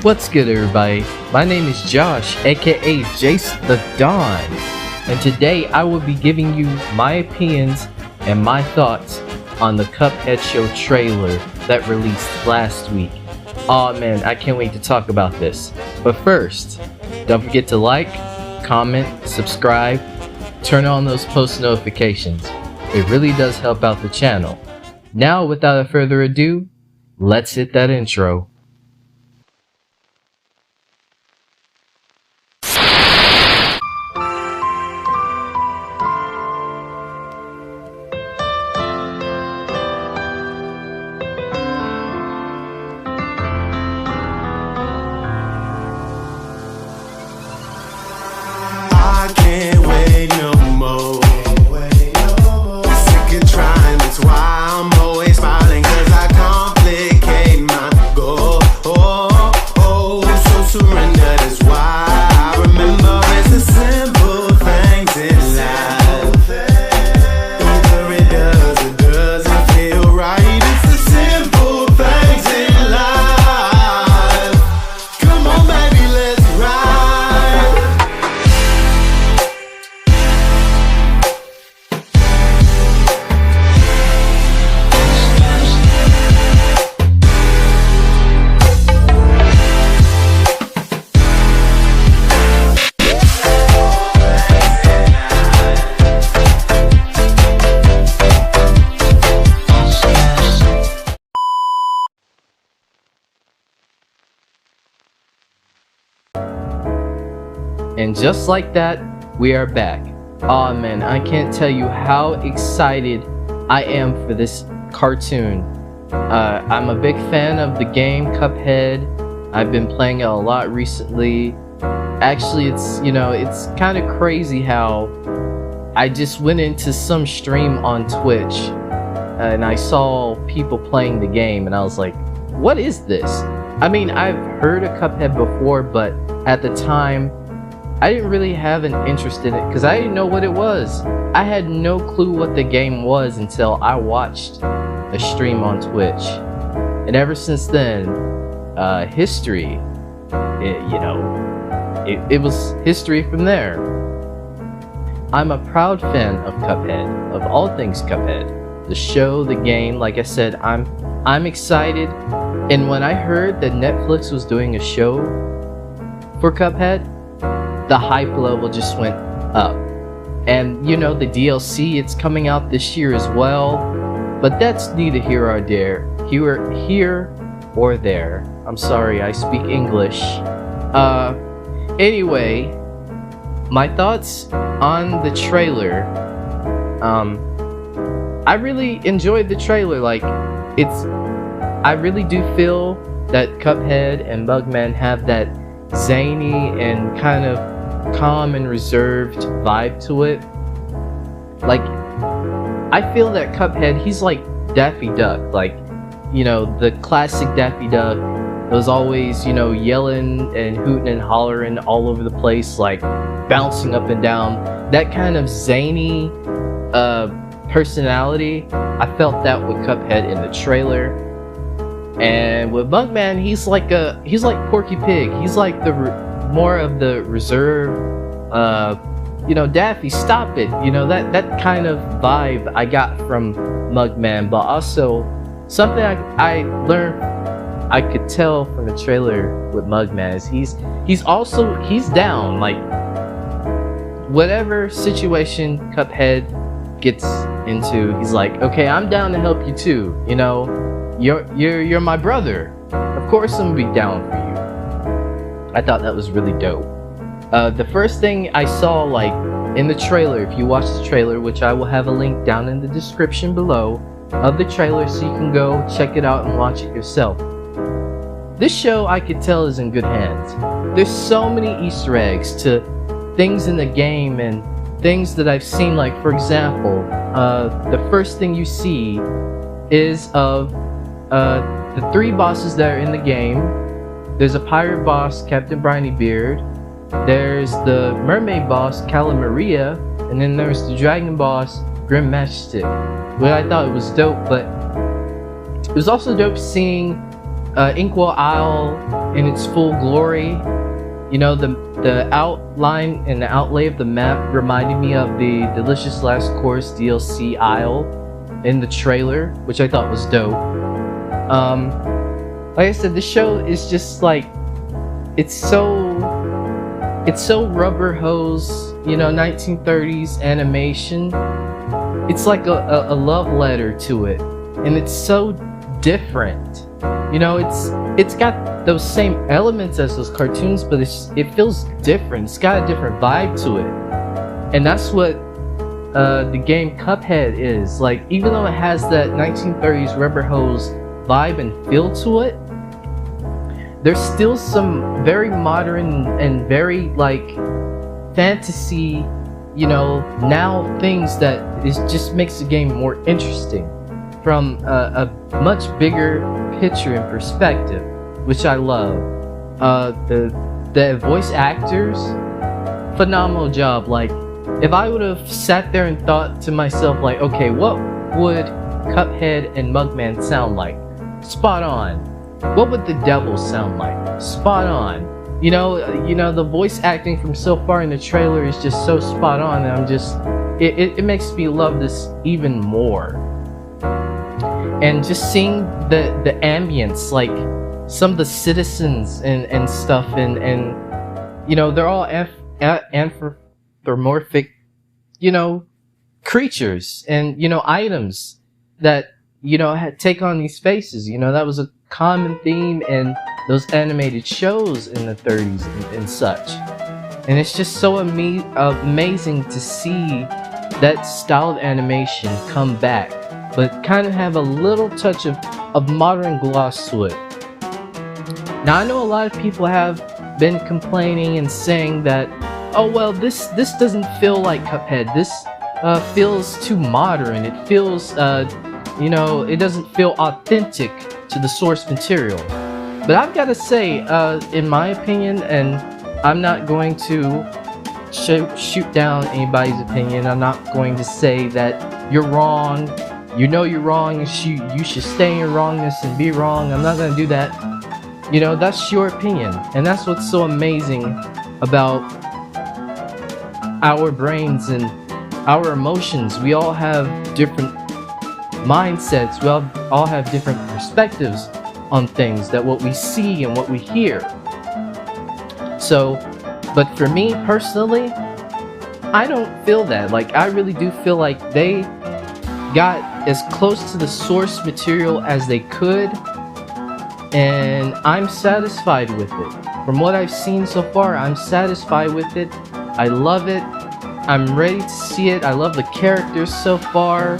What's good, everybody? My name is Josh, aka JaceTheDon, and today I will be giving you my opinions and my thoughts on the Cuphead show trailer that released last week. Aw man, I can't wait to talk about this. But first, don't forget to like, comment, subscribe, turn on those post notifications. It really does help out the channel. Now, without further ado, let's hit that intro. I can't wait no more. Sick of trying, that's why I'm always smiling, cause I complicate my goal. So surrender, that's why I remember it's the simple things in life. Either it does or doesn't feel right. It's the simple things in life. Come on baby, let's ride. And just like that, we are back. Aw man, I can't tell you how excited I am for this cartoon. I'm a big fan of the game Cuphead. I've been playing it a lot recently. Actually, it's kind of crazy how I just went into some stream on Twitch and I saw people playing the game and I was like, what is this? I mean, I've heard of Cuphead before, but at the time, I didn't really have an interest in it because I didn't know what it was. I had no clue what the game was until I watched a stream on Twitch. And ever since then, history, it was history from there. I'm a proud fan of Cuphead, of all things Cuphead. The show, the game, like I said, I'm excited. And when I heard that Netflix was doing a show for Cuphead, the hype level just went up. And the DLC, it's coming out this year as well, but that's neither here or there. Here or there. I'm sorry, I speak English. Anyway, my thoughts on the trailer. I really enjoyed the trailer. I really do feel that Cuphead and Mugman have that zany and kind of calm and reserved vibe to it. I feel that Cuphead, he's like Daffy Duck, the classic Daffy Duck was always, yelling and hooting and hollering all over the place, bouncing up and down. That kind of zany personality, I felt that with Cuphead in the trailer. And with Mugman, he's like Porky Pig. He's like more of the reserve, Daffy, stop it, that kind of vibe I got from Mugman. But also something I learned, I could tell from the trailer with Mugman is he's down, whatever situation Cuphead gets into, he's like, okay, I'm down to help you too, you're my brother, of course I'm gonna be down for you. I thought that was really dope. The first thing I saw, in the trailer, if you watch the trailer, which I will have a link down in the description below of the trailer so you can go check it out and watch it yourself. This show, I could tell, is in good hands. There's so many Easter eggs to things in the game and things that I've seen, for example, the first thing you see is of the 3 bosses that are in the game. There's a pirate boss, Captain Brineybeard. There's the mermaid boss, Calamaria, and then there's the dragon boss, Grim Matchstick. Well, I thought it was dope, but it was also dope seeing Inkwell Isle in its full glory. You know, the outline and the outlay of the map reminded me of the Delicious Last Course DLC Isle in the trailer, which I thought was dope. Like I said, the show is just like, it's so rubber hose, you know, 1930s animation. It's like a love letter to it, and it's so different. You know, it's got those same elements as those cartoons, but it feels different. It's got a different vibe to it, and that's what the game Cuphead is. Like, even though it has that 1930s rubber hose vibe and feel to it, there's still some very modern and very like fantasy, you know, now things that just makes the game more interesting from a much bigger picture and perspective, which I love. The voice actors, phenomenal job. Like, if I would have sat there and thought to myself, like, okay, what would Cuphead and Mugman sound like? Spot on. What would the devil sound like? Spot on. You know, the voice acting from so far in the trailer is just so spot on, and I'm just, it makes me love this even more. And just seeing the ambience, like some of the citizens and stuff, and you know, they're all anthropomorphic, you know, creatures and, you know, items that, you know, take on these faces. You know, that was a common theme in those animated shows in the 30s and such. And it's just so amazing to see that style of animation come back, but kind of have a little touch of modern gloss to it. Now, I know a lot of people have been complaining and saying that, oh well, this doesn't feel like Cuphead. This feels too modern. It feels, you know, it doesn't feel authentic to the source material. But I've got to say, in my opinion, and I'm not going to shoot down anybody's opinion. I'm not going to say that you're wrong. You know you're wrong, and you should stay in your wrongness and be wrong. I'm not going to do that. You know, that's your opinion. And that's what's so amazing about our brains and our emotions. We all have different mindsets. We all have different perspectives on things, that what we see and what we hear. So, but for me personally, I don't feel that. Like, I really do feel like they got as close to the source material as they could, and I'm satisfied with it. From what I've seen so far, I'm satisfied with it. I love it. I'm ready to see it. I love the characters so far.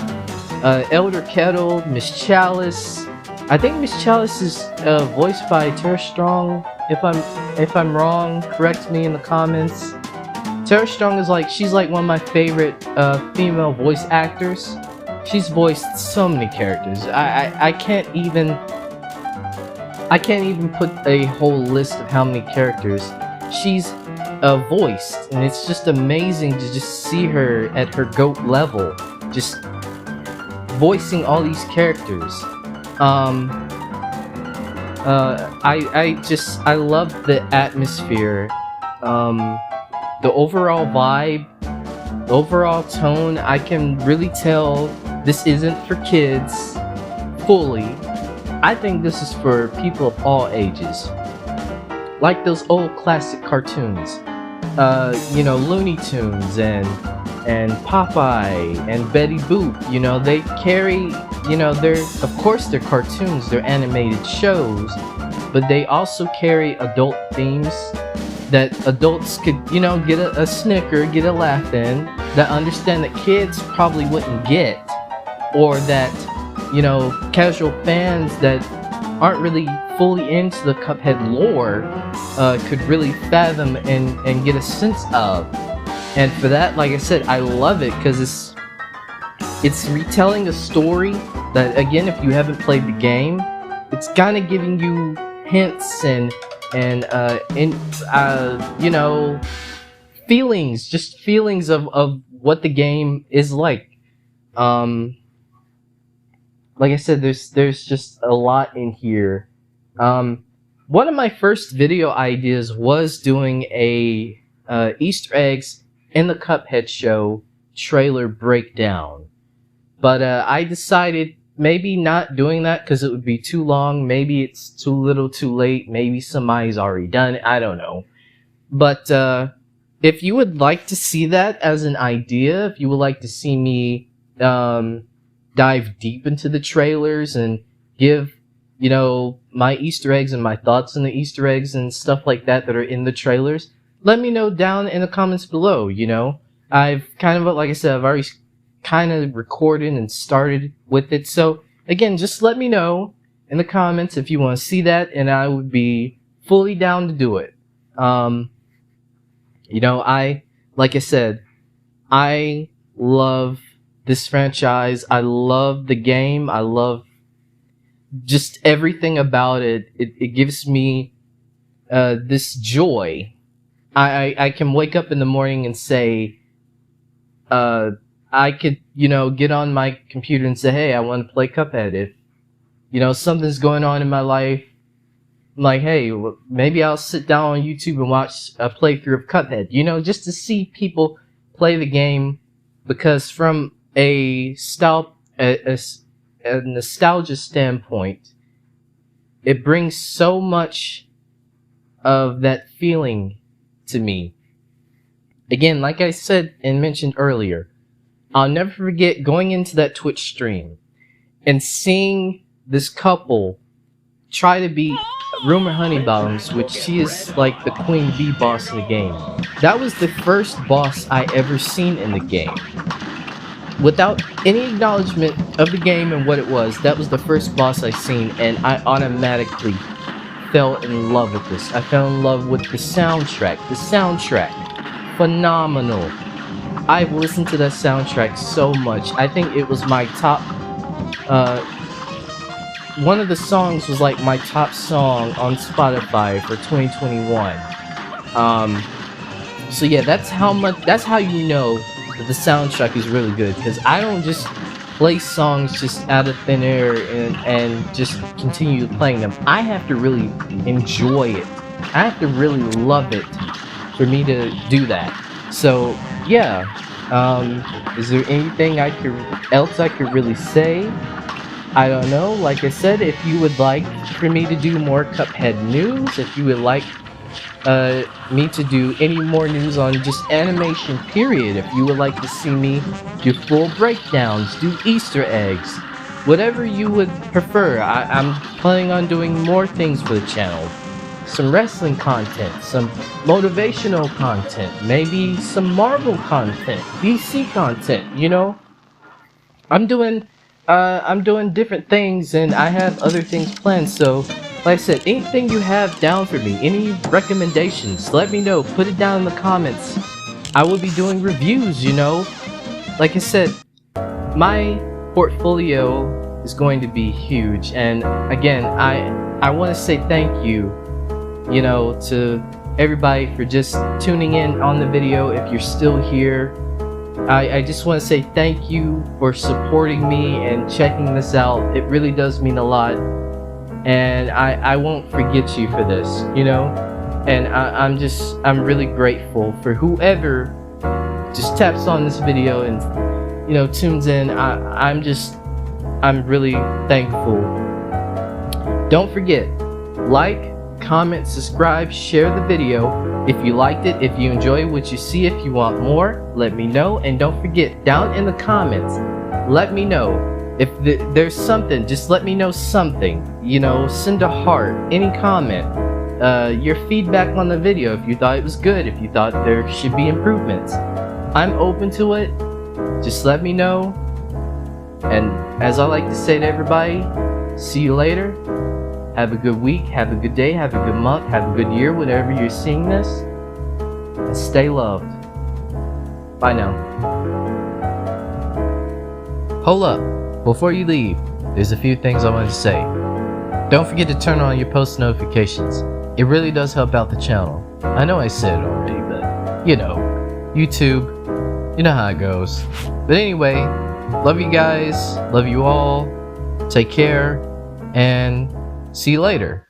Elder Kettle, Miss Chalice. I think Miss Chalice is voiced by Tara Strong. If I'm wrong, correct me in the comments. Tara Strong is like, she's like one of my favorite female voice actors. She's voiced so many characters. I can't even put a whole list of how many characters she's voiced, and it's just amazing to just see her at her GOAT level, just voicing all these characters. I love the atmosphere, the overall vibe, the overall tone. I can really tell this isn't for kids fully. I think this is for people of all ages, like those old classic cartoons, you know, Looney Tunes and Popeye and Betty Boop. You know, they carry, you know, of course they're cartoons, they're animated shows, but they also carry adult themes that adults could, you know, get a snicker, get a laugh in, that understand that kids probably wouldn't get, or that, you know, casual fans that aren't really fully into the Cuphead lore could really fathom and get a sense of. And for that, like I said, I love it because it's retelling a story that, again, if you haven't played the game, it's kind of giving you hints and you know, feelings of what the game is like. Like I said, there's just a lot in here One of my first video ideas was doing a Easter eggs in the Cuphead show trailer breakdown, but I decided maybe not doing that because it would be too long. Maybe it's too little, too late. Maybe somebody's already done it. I don't know. But if you would like to see that as an idea, if you would like to see me dive deep into the trailers and give, my Easter eggs and my thoughts on the Easter eggs and stuff like that are in the trailers, let me know down in the comments below. I've kind of, like I said, I've already kind of recorded and started with it. So again, just let me know in the comments if you want to see that, and I would be fully down to do it. Like I said, I love this franchise. I love the game. I love just everything about it. It gives me this joy. I can wake up in the morning and say, I could, get on my computer and say, hey, I want to play Cuphead. If, something's going on in my life, I'm like, hey, well, maybe I'll sit down on YouTube and watch a playthrough of Cuphead, just to see people play the game, because from a nostalgia standpoint, it brings so much of that feeling to me. Again, like I said and mentioned earlier, I'll never forget going into that Twitch stream and seeing this couple try to beat Rumor Honeybottoms, which she is like the queen bee boss in the game. That was the first boss I ever seen in the game. Without any acknowledgement of the game and what it was, that was the first boss I seen, and I automatically fell in love with this. I fell in love with the soundtrack. The soundtrack, phenomenal. I've listened to that soundtrack so much. I think it was my top, one of the songs was like my top song on Spotify for 2021. So yeah, that's how you know that the soundtrack is really good, because I don't just play songs just out of thin air and just continue playing them. I have to really enjoy it. I have to really love it for me to do that. So yeah, is there anything else I could really say? I don't know. Like I said, if you would like for me to do more Cuphead news, if you would like me to do any more news on just animation period, if you would like to see me do full breakdowns, do Easter eggs, whatever you would prefer. I'm planning on doing more things for the channel. Some wrestling content, some motivational content, maybe some Marvel content, DC content, I'm doing different things, and I have other things planned. So like I said, anything you have down for me, any recommendations, let me know. Put it down in the comments. I will be doing reviews, Like I said, my portfolio is going to be huge, and again, I want to say thank you, to everybody for just tuning in on the video. If you're still here, I just want to say thank you for supporting me and checking this out. It really does mean a lot, and I won't forget you for this, and I'm really grateful for whoever just taps on this video and tunes in. I'm really thankful. Don't forget, like, comment, subscribe, share the video if you liked it, if you enjoy what you see. If you want more, let me know. And don't forget, down in the comments, let me know if there's something. Just let me know something, send a heart, any comment, your feedback on the video, if you thought it was good, if you thought there should be improvements. I'm open to it. Just let me know. And as I like to say to everybody, see you later. Have a good week, have a good day, have a good month, have a good year, whenever you're seeing this. And stay loved. Bye now. Hold up. Before you leave, there's a few things I wanted to say. Don't forget to turn on your post notifications. It really does help out the channel. I know I said it already, but YouTube, you know how it goes. But anyway, love you guys, love you all, take care, and see you later.